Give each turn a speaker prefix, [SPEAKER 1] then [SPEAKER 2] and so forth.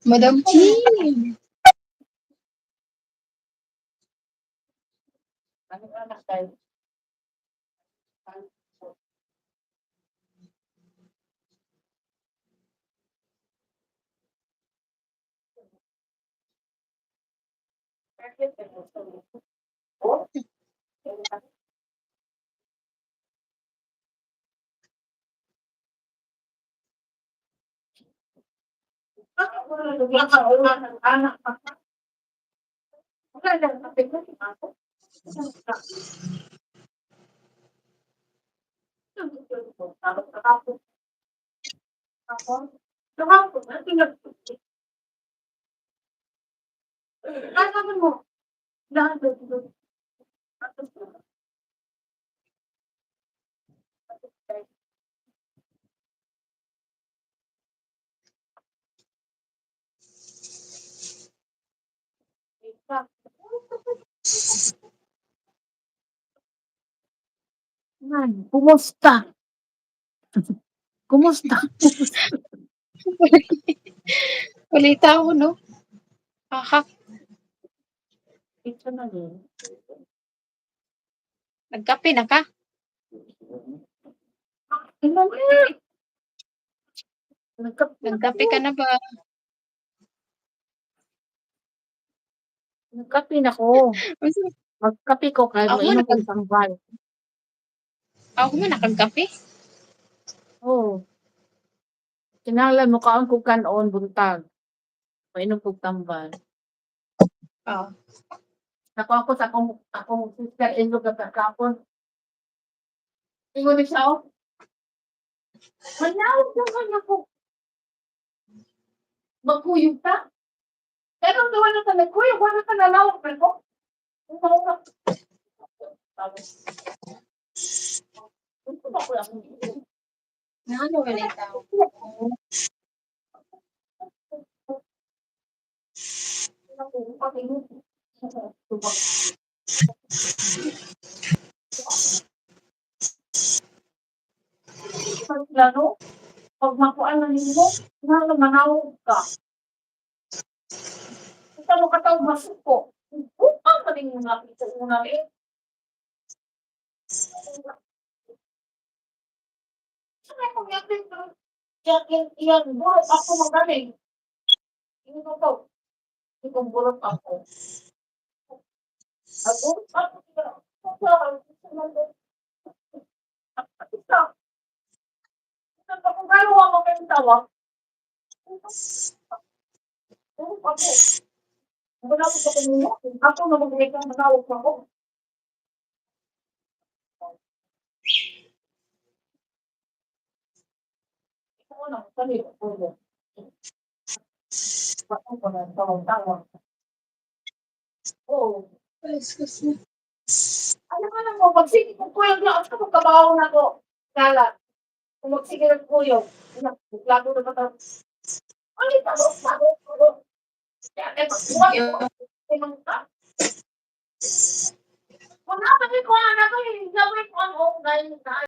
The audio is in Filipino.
[SPEAKER 1] Madam Chi.
[SPEAKER 2] Kumusta? Kumusta?
[SPEAKER 1] Balita ako, no?
[SPEAKER 2] Ito na din.
[SPEAKER 1] Nagkape na ka? Nagkape ka na ba?
[SPEAKER 2] Nagkape na ko. Magkape ko kahit
[SPEAKER 1] Ako
[SPEAKER 2] mainom
[SPEAKER 1] na
[SPEAKER 2] kong tambal.
[SPEAKER 1] Ako man nakagkape.
[SPEAKER 2] Oo. Kinahanglan mo kaon kog kanon buntag. Mainom kog tambal.
[SPEAKER 1] Oh.
[SPEAKER 2] Ako sa akong sister-in-law kapon. Ingon ni siya, oh. Manawag naman ako. Magkuyog ta? Pero gawa na ka nagkuyog, wala ka nalawag na ko.
[SPEAKER 1] Ano balita ako?
[SPEAKER 2] Lalo, pag makuan na nimo, manawag ka. Kita mo katawag masuko. Upang pa rin yung nakita mo na rin. Saan ako yakin ko? Yakin iyan, burot ako magaling. Hindi ko to. Hindi ko burot ako. Ako, kung gano'n ako kayong tawag, wala ko sa kanino. Ako na mag-make ang manawag ako. Ito na, kanino ko. Bakit ko na tawag-tawag? Oo. Alam ka na mo, magsige kong kuyog na ako magkabaho na ko. Kala, kung magsige ng kuyog, lago na ba ito? Ano ito? Bago. Kaya kayo magbuwan ko. Tinang ka. Kung nakapagay ko na ako, gawin ko ang